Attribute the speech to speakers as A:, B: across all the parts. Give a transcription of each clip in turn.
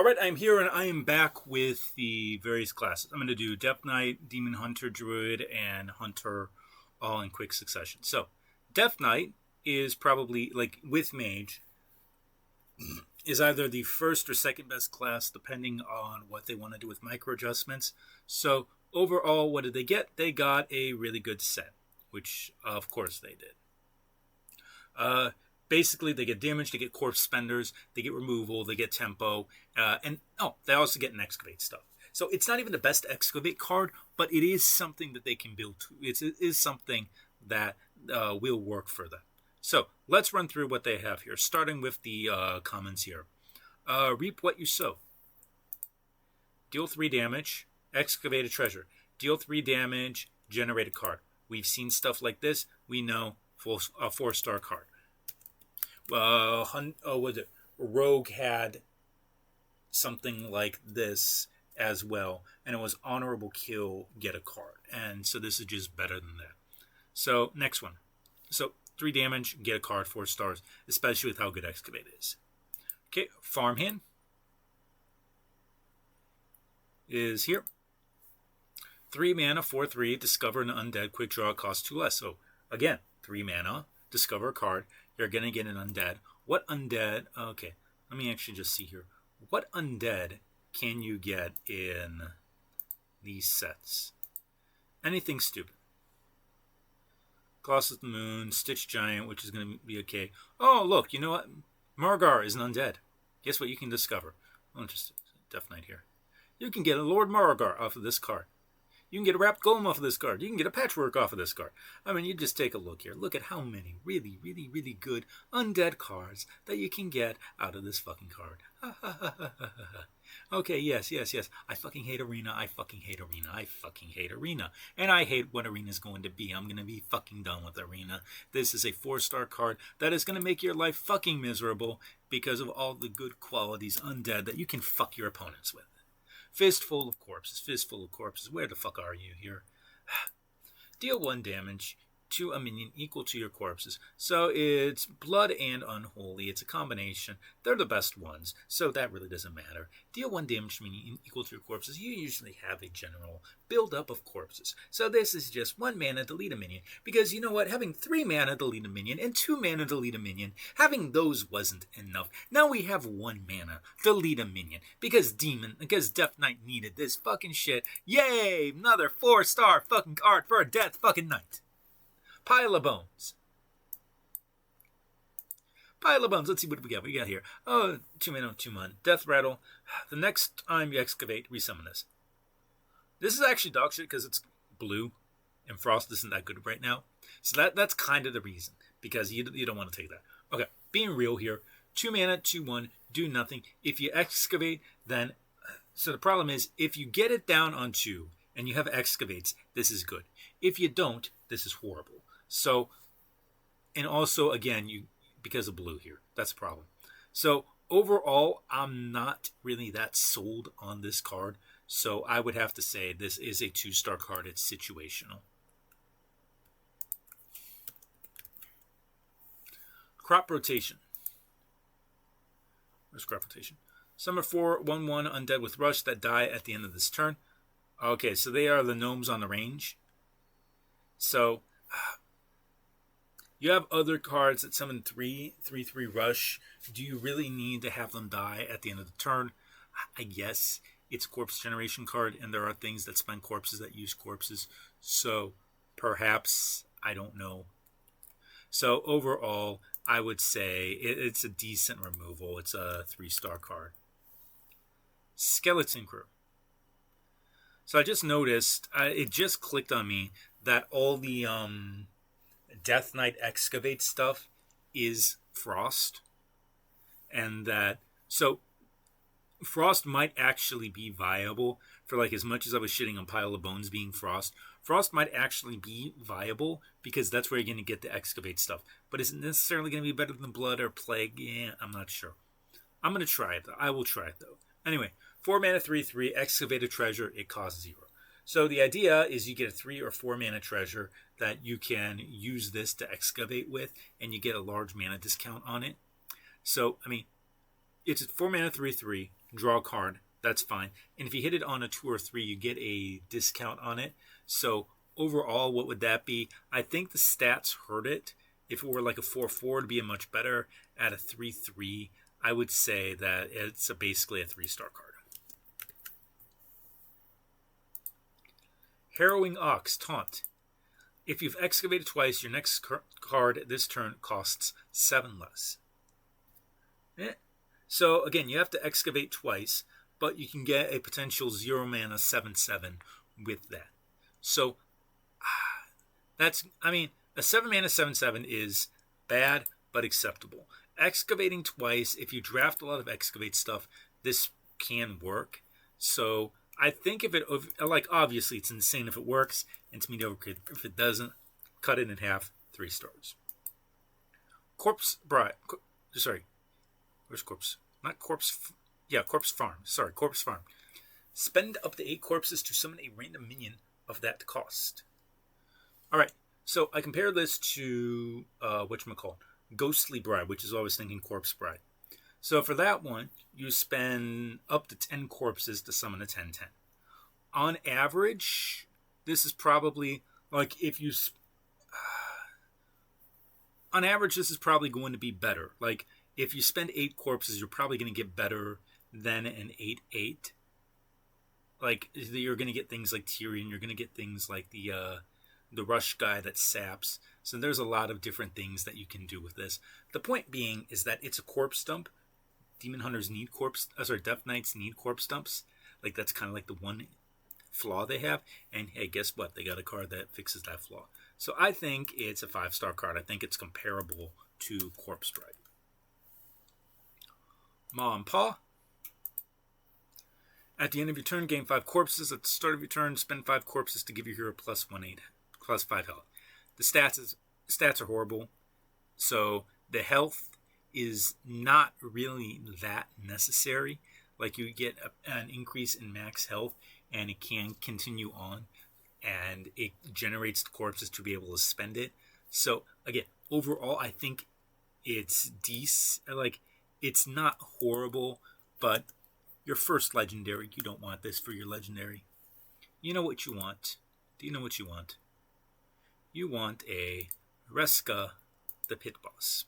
A: Alright, I'm here and I am back with the various classes. I'm going to do Death Knight, Demon Hunter, Druid, and Hunter all in quick succession. So, Death Knight is probably, like, with Mage, is either the first or second best class depending on what they want to do with micro adjustments. So, overall, what did they get? They got a really good set, which, of course, they did. Basically, they get damage, they get corpse spenders, they get removal, they get tempo, and they also get an excavate stuff. So it's not even the best excavate card, but it is something that they can build to. It is something that will work for them. So let's run through what they have here, starting with the commons here. Reap what you sow. Deal 3 damage, excavate a treasure. Deal 3 damage, generate a card. We've seen stuff like this. We know a 4-star card. Rogue had something like this as well, and it was honorable kill, get a card, and so this is just better than that. So next one, so 3 damage, get a card, 4 stars, especially with how good excavate is. Okay, farmhand is here. 3 mana, 4/3, discover an undead, quick draw, cost 2 less. So again, 3 mana, discover a card, you're going to get an undead. What undead? Okay, let me actually just see here. What undead can you get in these sets? Anything stupid. Colossus the Moon, Stitch Giant, which is going to be okay. Oh, look, you know what? Margar is an undead. Guess what you can discover? Oh, just Death Knight here. You can get a Lord Margar off of this card. You can get a Wrapped Golem off of this card. You can get a Patchwork off of this card. I mean, you just take a look here. Look at how many really, really, really good undead cards that you can get out of this fucking card. Okay, yes. I fucking hate Arena. I fucking hate Arena. And I hate what Arena is going to be. I'm going to be fucking done with Arena. This is a 4-star card that is going to make your life fucking miserable because of all the good qualities undead that you can fuck your opponents with. Fistful of corpses. Where the fuck are you here? Deal 1 damage to a minion equal to your corpses. So it's blood and unholy. It's a combination. They're the best ones, so that really doesn't matter. Deal 1 damage to a minion equal to your corpses. You usually have a general build-up of corpses. So this is just 1 mana, delete a minion. Because you know what? Having 3 mana, delete a minion, and 2 mana, delete a minion, having those wasn't enough. Now we have 1 mana, delete a minion. Because Death Knight needed this fucking shit. Yay! Another 4-star fucking card for a Death fucking Knight. Pile of Bones. Let's see what we got. We got here. 2 mana, 2 mana. Death Rattle. The next time you excavate, resummon this. This is actually dog shit because it's blue, and Frost isn't that good right now. So that's kind of the reason, because you don't want to take that. Okay, being real here. 2 mana, 2/1, do nothing. If you excavate, then... So the problem is, if you get it down on 2, and you have excavates, this is good. If you don't, this is horrible. So, and also, again, because of blue here. That's a problem. So, overall, I'm not really that sold on this card. So, I would have to say this is a 2-star card. It's situational. Crop Rotation. Where's Crop Rotation? Summon 4 1/1 undead with rush that die at the end of this turn. Okay, so they are the gnomes on the range. So... You have other cards that summon 3/3 rush. Do you really need to have them die at the end of the turn? I guess it's a corpse generation card, and there are things that spend corpses that use corpses. So perhaps, I don't know. So overall, I would say it's a decent removal. It's a 3-star card. Skeleton Crew. So I just noticed, it just clicked on me that all the... Death Knight excavate stuff is Frost, and that so Frost might actually be viable for, like, as much as I was shitting on Pile of Bones being Frost might actually be viable because that's where you're going to get the excavate stuff. But is it necessarily going to be better than Blood or Plague? Yeah, I'm not sure. I'm going to try it though. I will try it though. Anyway, 4 mana 3/3, excavate a treasure, it costs 0. So the idea is you get a 3 or 4 mana treasure that you can use this to excavate with, and you get a large mana discount on it. So, I mean, it's a 4 mana 3/3. draw a card. That's fine. And if you hit it on a 2 or 3, you get a discount on it. So overall, what would that be? I think the stats hurt it. If it were like a 4-4, it'd be a much better. At a 3-3, I would say that it's basically a 3-star card. Harrowing Ox, Taunt. If you've excavated twice, your next card this turn costs 7 less. So again, you have to excavate twice, but you can get a potential 0 mana 7/7 with that. So that's, I mean, a 7 mana 7/7 is bad but acceptable. Excavating twice, if you draft a lot of excavate stuff, this can work. So I think if it, like, obviously it's insane if it works, and it's mediocre if it doesn't. Cut it in half, 3 stars. Corpse Bride. Sorry, where's Corpse? Not Corpse. Yeah, Corpse Farm. Sorry, Corpse Farm. Spend up to 8 corpses to summon a random minion of that cost. Alright, so I compare this to, whatchamacallit, Ghostly Bride, which is what I was thinking Corpse Bride. So for that one, you spend up to 10 corpses to summon a 10/10. On average, this is probably, like, if you... on average, this is probably going to be better. Like, if you spend 8 corpses, you're probably going to get better than an 8/8. Like, you're going to get things like Tyrion, you're going to get things like the rush guy that saps. So there's a lot of different things that you can do with this. The point being is that it's a corpse dump. Demon Hunters need Death Knights need corpse dumps. Like, that's kind of like the one flaw they have. And hey, guess what? They got a card that fixes that flaw. So I think it's a 5-star card. I think it's comparable to Corpse Bride. Ma and Pa. At the end of your turn, gain 5 corpses. At the start of your turn, spend 5 corpses to give your hero +5 health. The stats are horrible. So the health is not really that necessary. Like, you get an increase in max health, and it can continue on, and it generates the corpses to be able to spend it. So again, overall, I think it's decent. Like, it's not horrible, but your first legendary, you don't want this for your legendary. You know what you want. Do you know what you want? You want a Reska, the Pit Boss.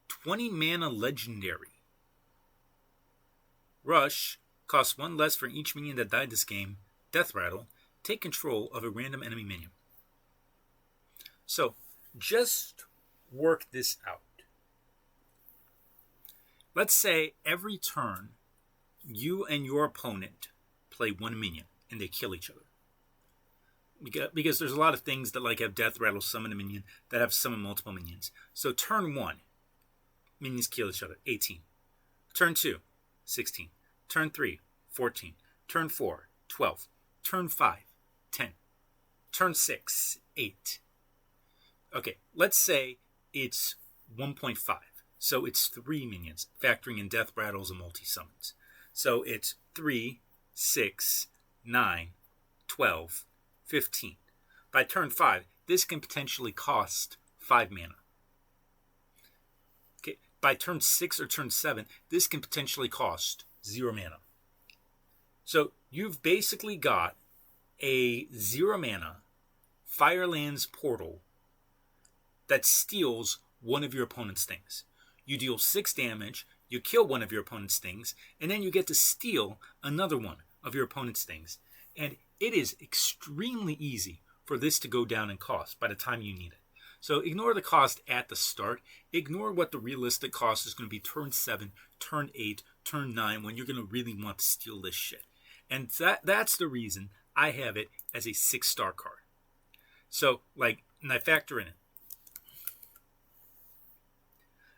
A: 20 mana legendary. Rush costs 1 less for each minion that died this game. Death Rattle. Take control of a random enemy minion. So, just work this out. Let's say every turn, you and your opponent play 1 minion, and they kill each other. Because there's a lot of things that, like, have Death Rattle summon a minion that have summon multiple minions. So turn 1, minions kill each other, 18. Turn 2, 16. Turn 3, 14. Turn 4, 12. Turn 5, 10. Turn 6, 8. Okay, let's say it's 1.5. So it's 3 minions, factoring in Death Rattles and multi-summons. So it's 3, 6, 9, 12, 15. By turn 5, this can potentially cost 5 mana. Okay, by turn 6 or turn 7, this can potentially cost 0 mana. So you've basically got a 0 mana Firelands portal that steals one of your opponent's things. You deal 6 damage, you kill one of your opponent's things, and then you get to steal another one of your opponent's things. And it is extremely easy for this to go down in cost by the time you need it. So ignore the cost at the start. Ignore what the realistic cost is going to be turn 7, turn 8, turn 9, when you're going to really want to steal this shit. And that's the reason I have it as a 6-star card. So, like, and I factor in it.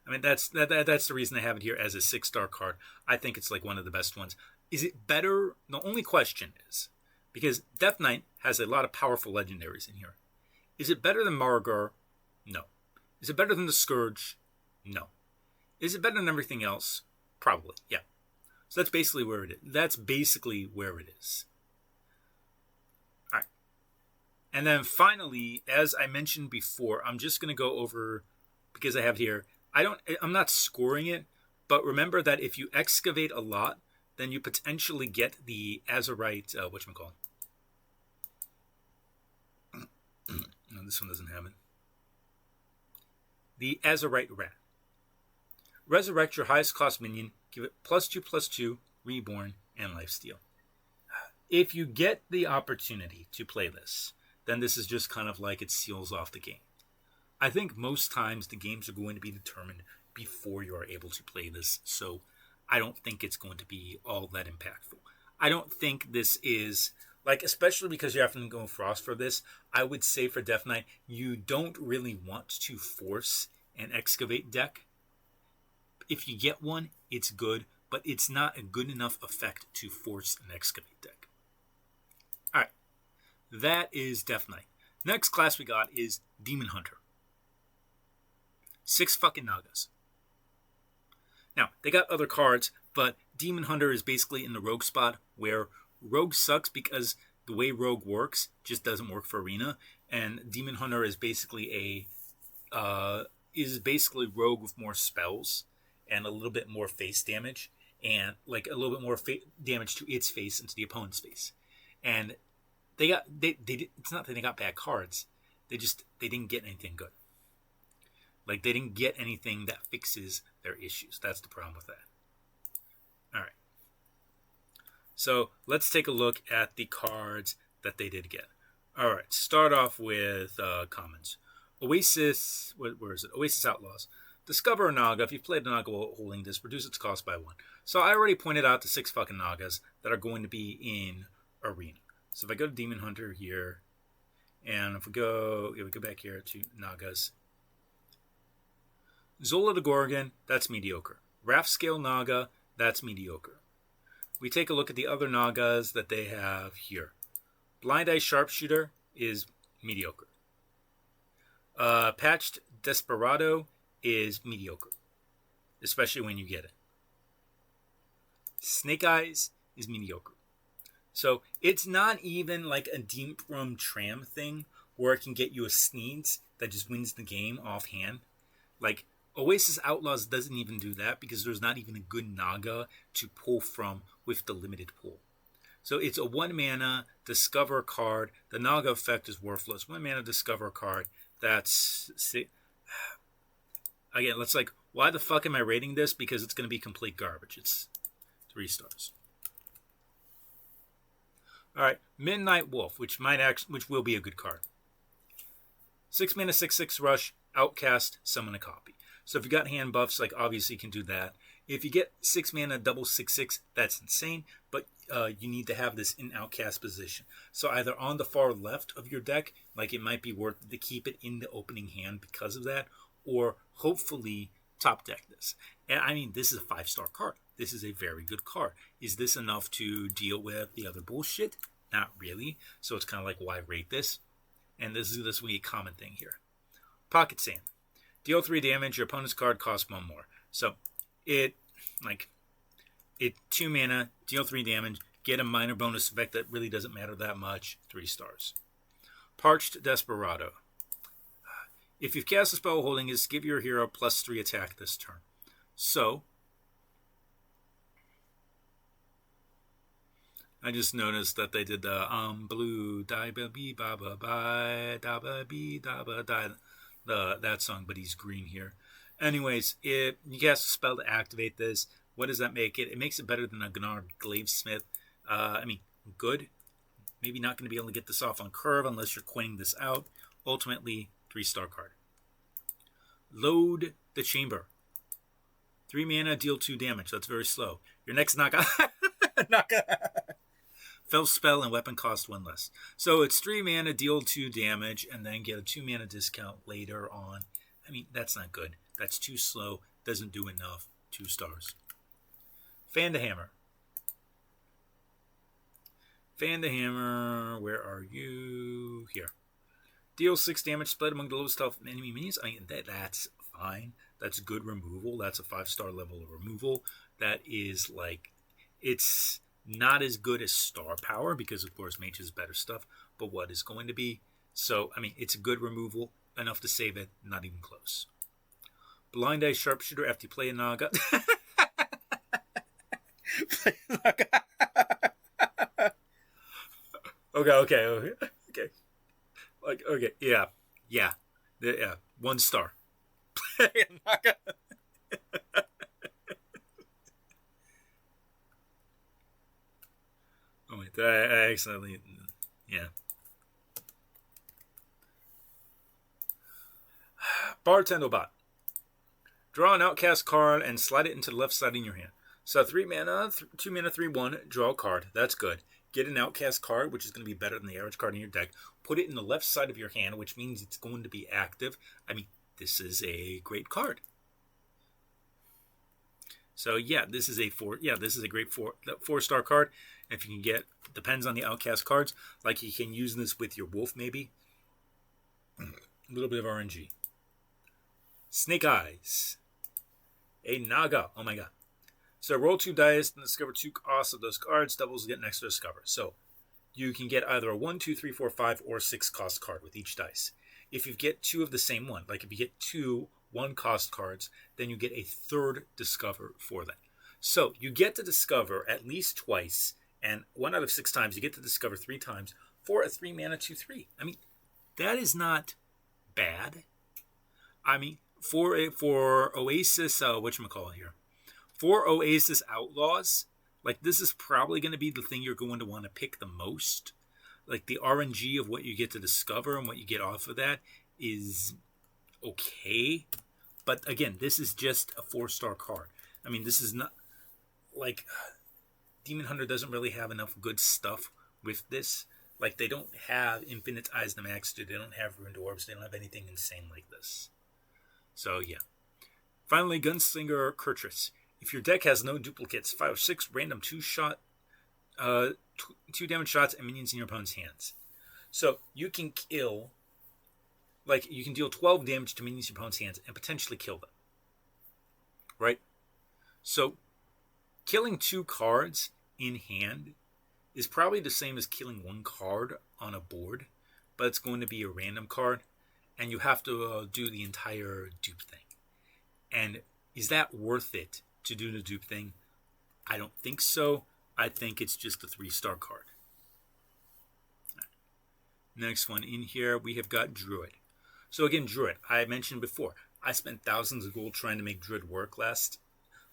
A: I mean, that's the reason I have it here as a 6-star card. I think it's like one of the best ones. Is it better? The only question is, because Death Knight has a lot of powerful legendaries in here. Is it better than Margar? No. Is it better than the Scourge? No. Is it better than everything else? Probably, yeah. So that's basically where it is. That's basically where it is. All right. And then finally, as I mentioned before, I'm just going to go over, because I have here, I'm not scoring it, But remember that if you excavate a lot, then you potentially get the Azurite, whatchamacallit. No, this one doesn't have it. The Azurite Rat. Resurrect your highest cost minion, give it +2/+2, Reborn, and Lifesteal. If you get the opportunity to play this, then this is just kind of like it seals off the game. I think most times the games are going to be determined before you are able to play this, so I don't think it's going to be all that impactful. I don't think this is, like, especially because you have to go Frost for this, I would say for Death Knight, you don't really want to force an Excavate deck. If you get one, it's good, but it's not a good enough effect to force an Excavate deck. Alright, that is Death Knight. Next class we got is Demon Hunter. 6 fucking Nagas. Now, they got other cards, but Demon Hunter is basically in the Rogue spot, where Rogue sucks because the way Rogue works just doesn't work for Arena, and Demon Hunter is basically Rogue with more spells and a little bit more face damage, and like a little bit more damage to its face and to the opponent's face. And it's not that they got bad cards, they didn't get anything good. Like, they didn't get anything that fixes their issues. That's the problem with that. Alright. So, let's take a look at the cards that they did get. Alright, start off with commons. Oasis, where is it? Oasis Outlaws. Discover a Naga. If you've played a Naga while holding this, reduce its cost by 1. So, I already pointed out the 6 fucking Nagas that are going to be in Arena. So, if I go to Demon Hunter here, and if we go back here to Nagas, Zola the Gorgon, that's mediocre. Wrathscale Naga, that's mediocre. We take a look at the other Nagas that they have here. Blind Eye Sharpshooter is mediocre. Patched Desperado is mediocre, especially when you get it. Snake Eyes is mediocre. So it's not even like a Deep Room Tram thing where it can get you a sneeze that just wins the game offhand. Like, Oasis Outlaws doesn't even do that because there's not even a good Naga to pull from with the limited pool. So it's a 1 mana discover card. The Naga effect is worthless. 1 mana discover card. That's... Again, let's like, why the fuck am I rating this? Because it's going to be complete garbage. It's 3 stars. Alright, Midnight Wolf, which will be a good card. 6 mana, 6/6 rush, outcast, summon a copy. So if you got hand buffs, like obviously you can do that. If you get 6 mana double 6/6, that's insane, but you need to have this in outcast position. So either on the far left of your deck, like it might be worth it to keep it in the opening hand because of that, or hopefully top deck this. And I mean, this is a 5-star card. This is a very good card. Is this enough to deal with the other bullshit? Not really. So it's kind of like, why rate this? And this will be a common thing here. Pocket Sand. Deal 3 damage, your opponent's card costs 1 more. So, it 2 mana, deal 3 damage, get a minor bonus effect that really doesn't matter that much, 3 stars. Parched Desperado. If you've cast a spell holding this, give your hero +3 attack this turn. So, I just noticed that they did the blue, die ba bee ba ba bye, da ba bee da ba die. That song, but he's green here. Anyways, if you cast a spell to activate this, what does that make it? It makes it better than a Gnarled Glavesmith. Good. Maybe not going to be able to get this off on curve unless you're coining this out. Ultimately, 3-star card. Load the Chamber. 3 mana, deal 2 damage. That's very slow. Your next Naga... Fell spell and weapon cost 1 less. So it's 3 mana, deal 2 damage, and then get a 2 mana discount later on. I mean, that's not good. That's too slow. Doesn't do enough. 2 stars. Fan the Hammer. Fan the Hammer. Where are you? Here. Deal 6 damage, split among the lowest health enemy minions. I mean, that's fine. That's good removal. That's a 5-star level of removal. That is like, it's not as good as Star Power because, of course, Mage is better stuff, but what is going to be? So, I mean, it's a good removal, enough to save it, not even close. Blind Eye Sharpshooter after you play a Naga. Okay. Like, okay, yeah. Yeah. 1 star. Oh wait, I accidentally. Yeah. Bartender bot. Draw an outcast card and slide it into the left side in your hand. So 3 mana, 2 mana, 3/1. Draw a card. That's good. Get an outcast card, which is going to be better than the average card in your deck. Put it in the left side of your hand, which means it's going to be active. I mean, this is a great card. So yeah, this is a great 4-star card. If you can get, depends on the outcast cards. Like you can use this with your wolf maybe. A little bit of RNG. Snake Eyes. A Naga. Oh my god. So roll 2 dice and discover 2 costs of those cards. Doubles get next to discover. So you can get either a 1, 2, 3, 4, 5, or 6 cost card with each dice. If you get 2 of the same one, like if you get 2 1 cost cards, then you get a 3rd discover for that. So you get to discover at least twice, and 1 out of 6 times you get to discover 3 times for a 3 mana 2/3. I mean, that is not bad. I mean, for Oasis, whatchamacallit here, for Oasis Outlaws, like this is probably going to be the thing you're going to want to pick the most. Like the RNG of what you get to discover and what you get off of that is okay. But again, this is just a 4-star card. I mean, this is not like Demon Hunter doesn't really have enough good stuff with this. Like they don't have Infinite Eyes the Master, they don't have Ruined Orbs, they don't have anything insane like this. So yeah. Finally, Gunslinger Kurtrus. If your deck has no duplicates, 5 or 6 random 2 damage shots and minions in your opponent's hands. So you can kill, like you can deal 12 damage to minions in your opponent's hands and potentially kill them. Right? So killing 2 cards in hand is probably the same as killing 1 card on a board, but it's going to be a random card, and you have to do the entire dupe thing. And is that worth it to do the dupe thing? I don't think so. I think it's just a 3-star card. Next one in here, we have got Druid. So again, Druid, I mentioned before, I spent thousands of gold trying to make Druid work last.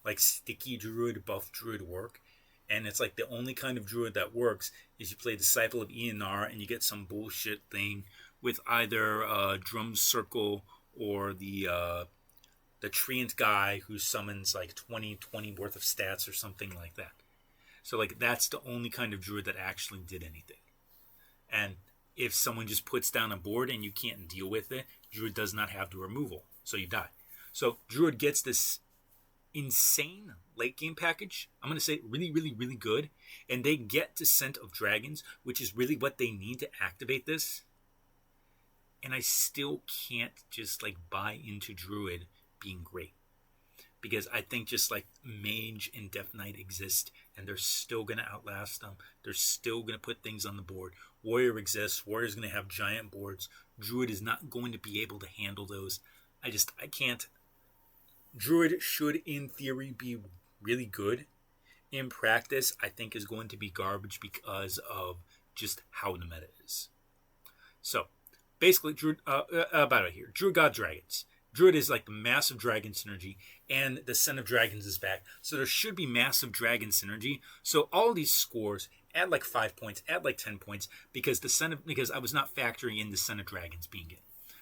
A: Like sticky Druid, buff Druid work. And it's like the only kind of Druid that works is you play Disciple of Eonar and you get some bullshit thing with either Drum Circle or the Treant guy who summons like 20 worth of stats or something like that. So like that's the only kind of Druid that actually did anything. And if someone just puts down a board and you can't deal with it, Druid does not have the removal, so you die. So Druid gets this insane late game package. I'm going to say really, really, really good. And they get Descent of Dragons, which is really what they need to activate this. And I still can't just like buy into Druid being great. Because I think just like Mage and Death Knight exist and they're still going to outlast them. They're still going to put things on the board. Warrior exists. Warrior's going to have giant boards. Druid is not going to be able to handle those. I can't. Druid should, in theory, be really good. In practice, I think is going to be garbage because of just how the meta is. So, basically, Druid, about it here. Druid got dragons. Druid is like the massive dragon synergy, and the Son of Dragons is back. So there should be massive dragon synergy. So all these scores, add like 5 points, add like 10 points, because I was not factoring in the Son of Dragons being in.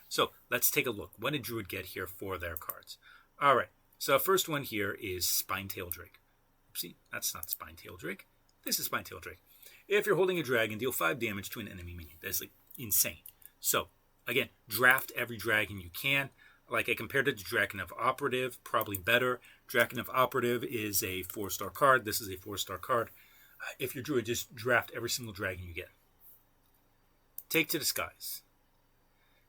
A: So let's take a look. What did Druid get here for their cards? All right, so first one here is Spinetail Drake. Oopsie, that's not Spinetail Drake. This is Spinetail Drake. If you're holding a dragon, deal 5 damage to an enemy minion. That's like insane. So, again, draft every dragon you can. Like I compared it to Draken of Operative, probably better. Draken of Operative is a 4-star card. This is a 4-star card. If you're Druid, just draft every single dragon you get. Take to the Skies.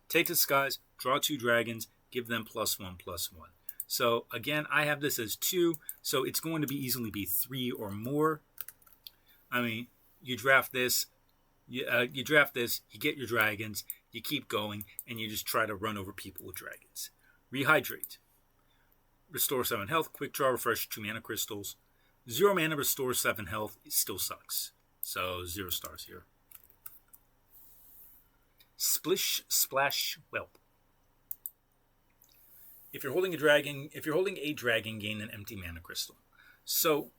A: Take to the Skies, draw 2 dragons, give them +1/+1. So again, I have this as 2, so it's going to be easily be 3 or more. I mean, you draft this, you get your dragons, you keep going, and you just try to run over people with dragons. Rehydrate. Restore 7 health, quick draw, refresh 2 mana crystals. 0 mana, restores 7 health. It still sucks. So 0 stars here. Splish, Splash, Whelp. If you're holding a dragon, gain an empty mana crystal. So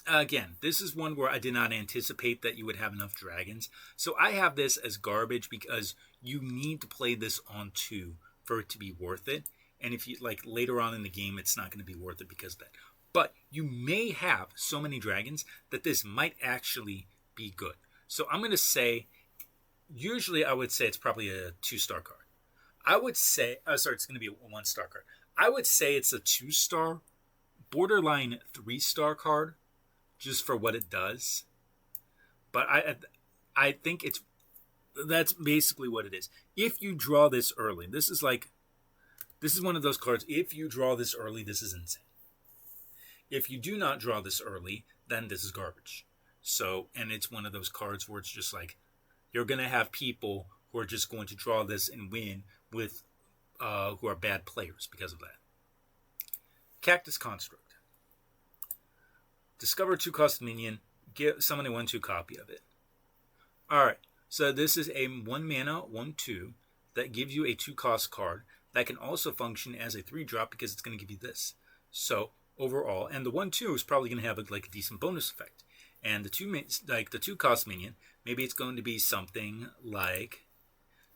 A: again, this is one where I did not anticipate that you would have enough dragons. So I have this as garbage because you need to play this on 2 for it to be worth it. And if you like later on in the game, it's not going to be worth it because of that. But you may have so many dragons that this might actually be good. So I'm going to say, usually I would say it's probably a 2-star card. I would say, it's going to be a 1-star card. I would say it's a 2-star, borderline 3-star card, just for what it does. But I think that's basically what it is. If you draw this early, this is one of those cards. If you draw this early, this is insane. If you do not draw this early, then this is garbage. So, and it's one of those cards where it's just like, you're going to have people who are just going to draw this and win with, who are bad players because of that. Cactus Construct. Discover 2-cost minion. Summon a 1/2 copy of it. Alright, so this is a 1 mana, 1/2 that gives you a 2-cost card that can also function as a 3-drop because it's going to give you this. So, overall, and the 1/2 is probably going to have a decent bonus effect. And the 2-cost minion, maybe it's going to be something like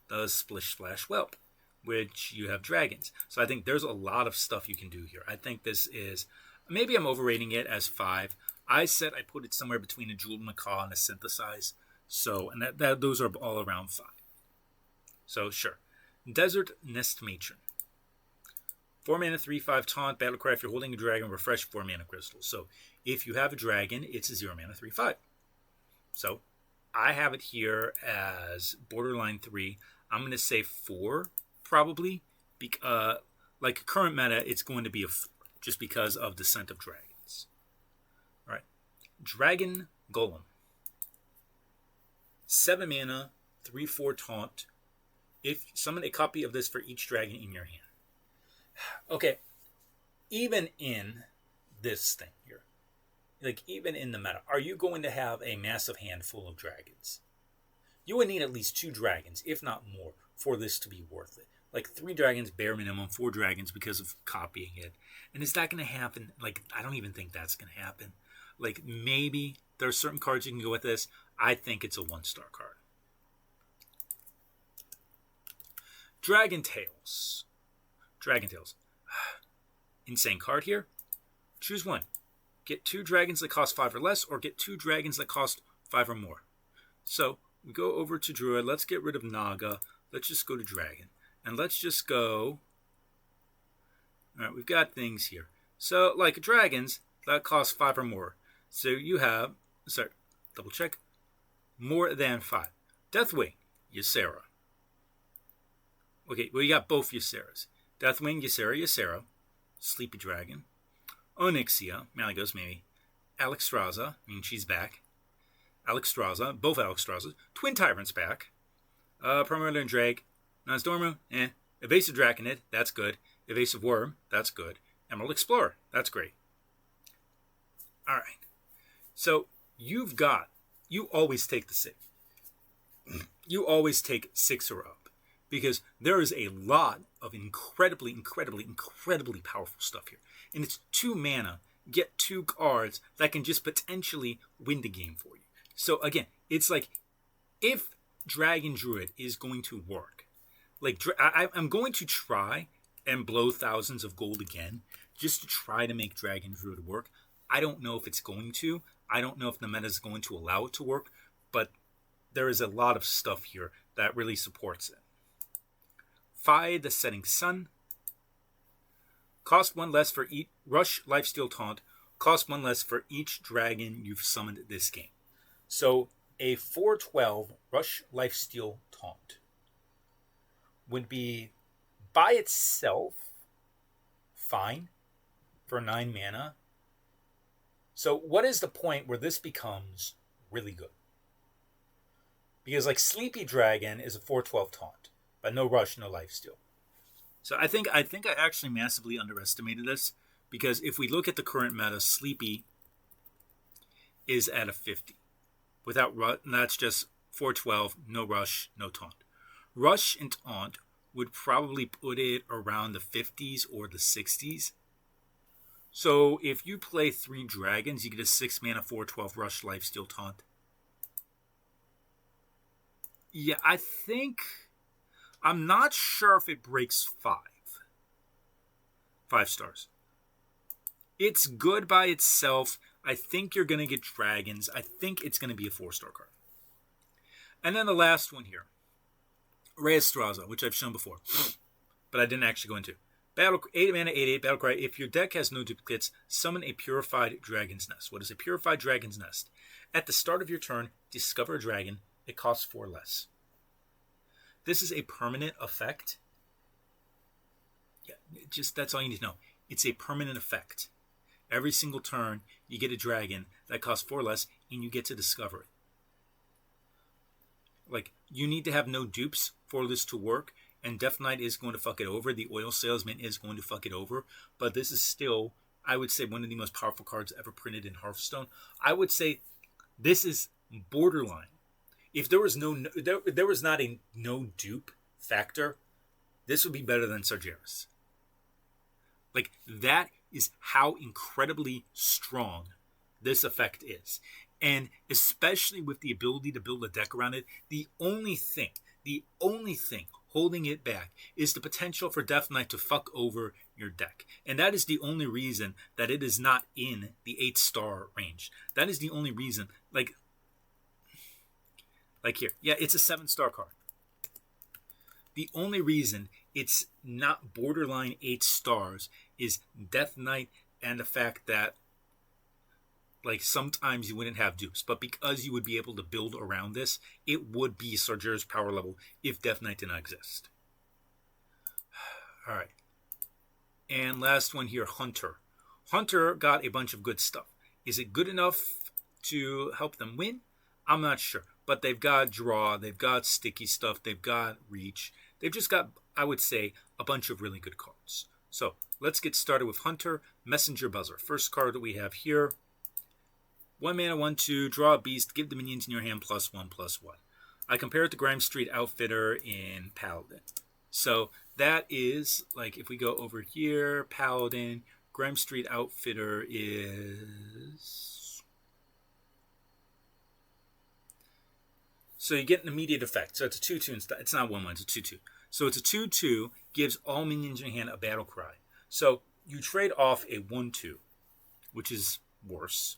A: the Splish Splash Whelp, which you have dragons. So I think there's a lot of stuff you can do here. I think this is, maybe I'm overrating it as 5. I said I put it somewhere between a Jeweled Macaw and a Synthesize. So, and those are all around 5. So sure. Desert Nest Matron. 4 mana, 3/5 taunt, battlecry. If you're holding a dragon, refresh 4 mana crystals. So if you have a dragon, it's a 0 mana, 3/5. So I have it here as borderline 3. I'm going to say 4, probably. Like current meta, it's going to be a 4, just because of Descent of Dragons. All right. Dragon Golem. 7 mana, 3/4 taunt. If summon a copy of this for each dragon in your hand. Okay, even in this thing here, like even in the meta, are you going to have a massive hand full of dragons? You would need at least 2 dragons, if not more, for this to be worth it. Like 3 dragons, bare minimum, 4 dragons because of copying it. And is that going to happen? Like, I don't even think that's going to happen. Like, maybe there are certain cards you can go with this. I think it's a 1-star card. Dragon Tales. Dragon Tales. Insane card here. Choose one. Get 2 dragons that cost 5 or less, or get 2 dragons that cost 5 or more. So, we go over to Druid. Let's get rid of Naga. Let's just go to Dragon. And let's just go... Alright, we've got things here. So, like dragons, that cost 5 or more. So you have... Sorry, double check. More than 5. Deathwing, Ysera. Okay, well you got both Yseras. Deathwing, Ysera. Sleepy Dragon. Onyxia, Malygos maybe. Alexstrasza, I mean she's back. Alexstrasza, both Alexstrazas. Twin Tyrants back. Permanent Drake. Nozdormu, Evasive Draconid, that's good. Evasive Worm, that's good. Emerald Explorer, that's great. Alright. So, you always take the 6. You always take 6 or up. Because there is a lot of incredibly powerful stuff here. And it's 2 mana, get 2 cards that can just potentially win the game for you. So again, it's like, if Dragon Druid is going to work, like I'm going to try and blow thousands of gold again, just to try to make Dragon Druid work. I don't know if it's going to. I don't know if the meta is going to allow it to work, but there is a lot of stuff here that really supports it. Fi the Setting Sun. Cost 1 less for each Rush Lifesteal Taunt. Cost 1 less for each dragon you've summoned this game. So a 4/12 Rush Lifesteal Taunt would be by itself fine for 9 mana. So what is the point where this becomes really good? Because like Sleepy Dragon is a 4/12 taunt, but no rush, no lifesteal. So I think I actually massively underestimated this Because if we look at the current meta, Sleepy is at a 50. Without rush, that's just 412, no rush, no taunt. Rush and taunt would probably put it around the 50s or the 60s. So if you play 3 dragons, you get a 6 mana 412 rush lifesteal taunt. Yeah, I'm not sure if it breaks 5 stars. It's good by itself. I think you're going to get dragons. I think it's going to be a 4-star card. And then the last one here, Reestraza, which I've shown before, but I didn't actually go into. 8 mana, 8/8 Battlecry. If your deck has no duplicates, summon a Purified Dragon's Nest. What is a Purified Dragon's Nest? At the start of your turn, discover a dragon. It costs 4 less. This is a permanent effect. Yeah, that's all you need to know. It's a permanent effect. Every single turn, you get a dragon that costs 4 less, and you get to discover it. Like, you need to have no dupes for this to work, and Death Knight is going to fuck it over. The Oil Salesman is going to fuck it over, but this is still, I would say, one of the most powerful cards ever printed in Hearthstone. I would say this is borderline. If there was not a no dupe factor, this would be better than Sargeras. Like, that is how incredibly strong this effect is. And especially with the ability to build a deck around it, the only thing holding it back is the potential for Death Knight to fuck over your deck. And that is the only reason that it is not in the 8-star range. That is the only reason, like here. Yeah, it's a 7-star card. The only reason it's not borderline 8 stars is Death Knight and the fact that, like, sometimes you wouldn't have dupes. But because you would be able to build around this, it would be Sargeras power level if Death Knight did not exist. All right. And last one here, Hunter. Hunter got a bunch of good stuff. Is it good enough to help them win? I'm not sure. But they've got draw, they've got sticky stuff, they've got reach. They've just got, I would say, a bunch of really good cards. So let's get started with Hunter, Messenger Buzzer. First card that we have here. 1 mana, 1/2, draw a beast, give the minions in your hand +1/+1. I compare it to Grime Street Outfitter in Paladin. So that is, like, if we go over here, Paladin, Grime Street Outfitter is... So you get an immediate effect. So it's a 2/2. It's not 1/1, it's a 2/2. So it's a 2/2, gives all minions in your hand a battle cry. So you trade off a 1/2, which is worse.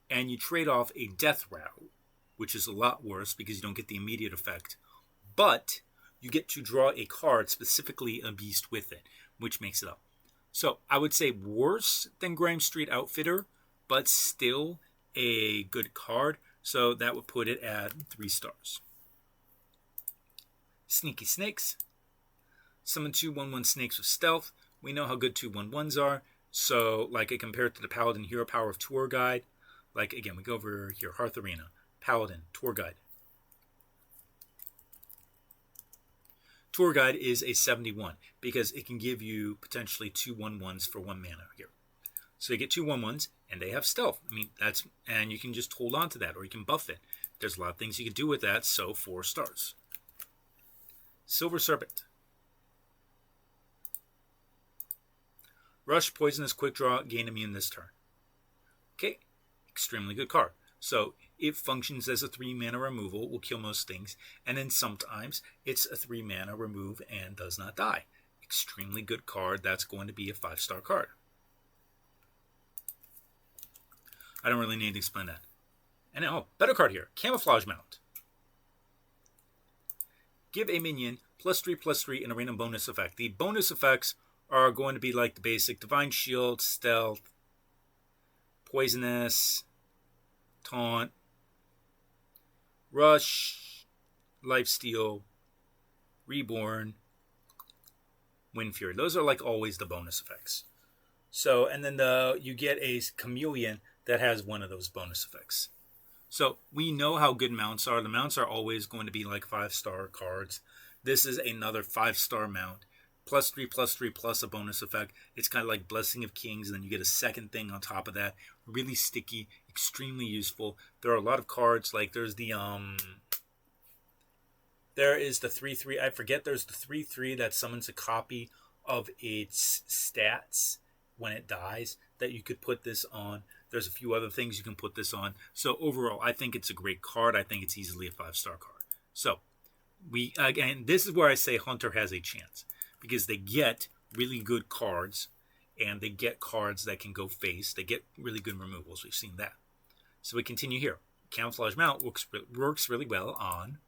A: And you trade off a Death Rattle, which is a lot worse because you don't get the immediate effect. But you get to draw a card, specifically a beast with it, which makes it up. So I would say worse than Grime Street Outfitter, but still a good card. So that would put it at 3 stars. Sneaky Snakes. Summon 2 1/1 snakes with stealth. We know how good 2 1/1s are. So, like, I compare it to the Paladin Hero Power of Tour Guide. Like, again, we go over here, Hearth Arena, Paladin, Tour Guide. Tour Guide is a 71 because it can give you potentially 2 1/1s for 1 mana here. So you get 2 1/1s, and they have stealth. I mean, and you can just hold on to that, or you can buff it. There's a lot of things you can do with that, so 4 stars. Silver Serpent. Rush, Poisonous, Quick Draw, gain immune this turn. Okay, extremely good card. So it functions as a 3 mana removal, will kill most things, and then sometimes it's a 3 mana remove and does not die. Extremely good card. That's going to be a 5-star card. I don't really need to explain that. And better card here. Camouflage Mount. Give a minion +3/+3 and a random bonus effect. The bonus effects are going to be like the basic Divine Shield, Stealth, Poisonous, Taunt, Rush, Lifesteal, Reborn, Wind Fury. Those are like always the bonus effects. So, and then you get a Chameleon that has one of those bonus effects. So we know how good mounts are. The mounts are always going to be like 5-star cards. This is another 5-star mount. +3/+3 plus a bonus effect. It's kind of like Blessing of Kings, and then you get a second thing on top of that. Really sticky, extremely useful. There are a lot of cards, like there's the there is the 3/3. I forget there's the 3/3 that summons a copy of its stats when it dies that you could put this on. There's a few other things you can put this on. So overall, I think it's a great card. I think it's easily a 5-star card. So again, this is where I say Hunter has a chance, because they get really good cards, and they get cards that can go face. They get really good removals. We've seen that. So we continue here. Camouflage Mount works really well on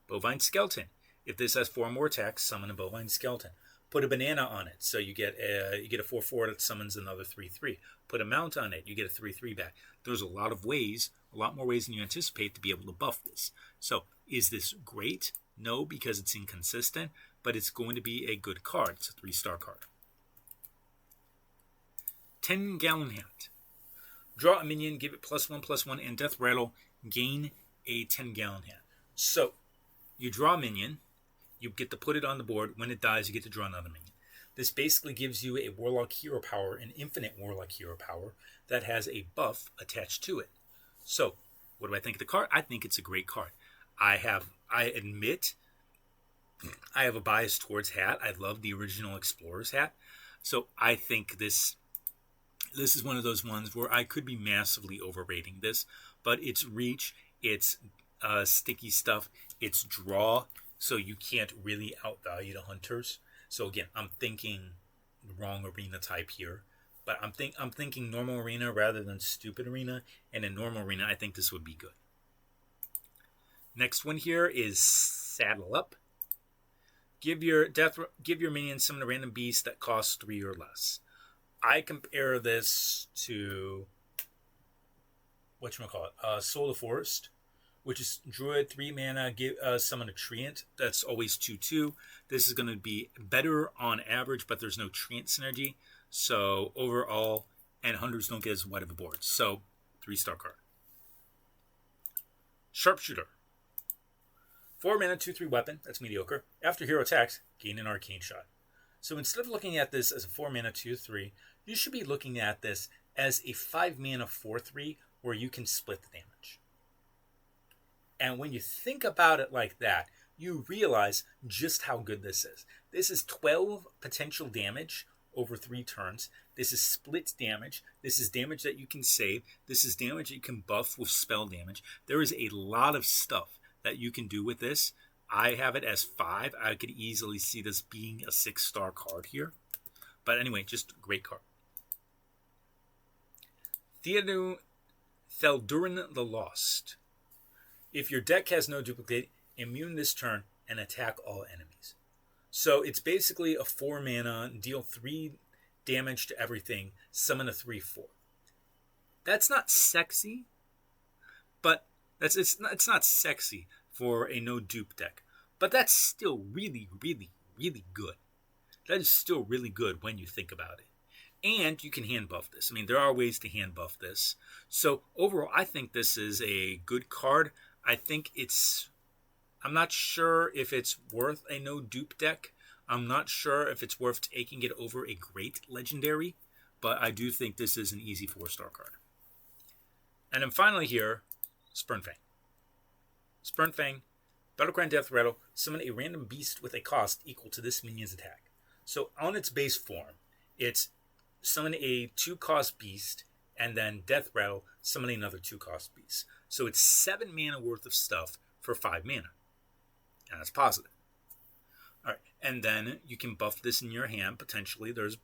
A: Bovine Skeleton. If this has 4 more attacks, summon a Bovine Skeleton. Put a banana on it, so you get a 4/4 that summons another 3/3. Put a mount on it, you get a 3/3 back. There's a lot more ways than you anticipate to be able to buff this. So is this great? No, because it's inconsistent, but it's going to be a good card. It's a 3-star card. 10-Gallon Hat. Draw a minion, give it +1/+1, and Death Rattle, gain a 10-Gallon Hat. So you draw a minion, you get to put it on the board. When it dies, you get to draw another minion. This basically gives you a Warlock Hero Power, an infinite Warlock Hero Power, that has a buff attached to it. So, what do I think of the card? I think it's a great card. I admit I have a bias towards Hat. I love the original Explorer's Hat. So I think this is one of those ones where I could be massively overrating this, but it's reach, it's sticky stuff, it's draw, so you can't really outvalue the Hunters. So again, I'm thinking the wrong arena type here, but I'm thinking normal arena rather than stupid arena, and in normal arena, I think this would be good. Next one here is Saddle Up. Give your minion summon a random beast that costs 3 or less. I compare this to Soul of Forest, which is Druid, 3 mana, summon a Treant. That's always 2/2. This is going to be better on average, but there's no Treant synergy. So overall, and Hunters don't get as wide of a board. So 3-star card. Sharpshooter. 4 mana, 2/3 weapon. That's mediocre. After hero attacks, gain an arcane shot. So instead of looking at this as a 4 mana, 2/3, you should be looking at this as a 5 mana, 4/3, where you can split the damage. And when you think about it like that, you realize just how good this is. This is 12 potential damage over 3 turns. This is split damage. This is damage that you can save. This is damage that you can buff with spell damage. There is a lot of stuff that you can do with this. I have it as 5. I could easily see this being a 6-star card here. But anyway, just a great card. Theldurin the Lost. If your deck has no duplicate, immune this turn and attack all enemies. So it's basically a 4 mana, deal 3 damage to everything, summon a 3/4. That's not sexy, but it's not sexy for a no dupe deck. But that's still really, really, really good. That is still really good when you think about it. And you can hand buff this. I mean, there are ways to hand buff this. So overall, I think this is a good card. I think I'm not sure if it's worth a no dupe deck. I'm not sure if it's worth taking it over a great legendary, but I do think this is an easy 4-star card. And then finally here, Spurnfang. Spurnfang, Battlecry Death Rattle, summon a random beast with a cost equal to this minion's attack. So on its base form, it's summon a 2-cost beast, and then Death Rattle, summon another 2-cost beast. So it's 7 mana worth of stuff for 5 mana. And that's positive. Alright, and then you can buff this in your hand, potentially. There's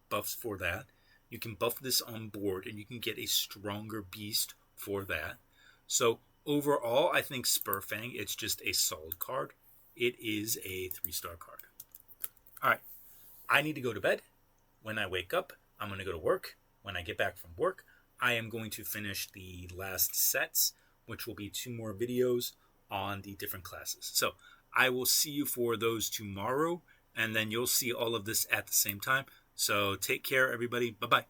A: buffs for that. You can buff this on board, and you can get a stronger beast for that. So overall, I think Spurfang, it's just a solid card. It is a 3-star card. Alright, I need to go to bed. When I wake up, I'm going to go to work. When I get back from work, I am going to finish the last sets, which will be 2 more videos on the different classes. So I will see you for those tomorrow, and then you'll see all of this at the same time. So take care, everybody. Bye-bye.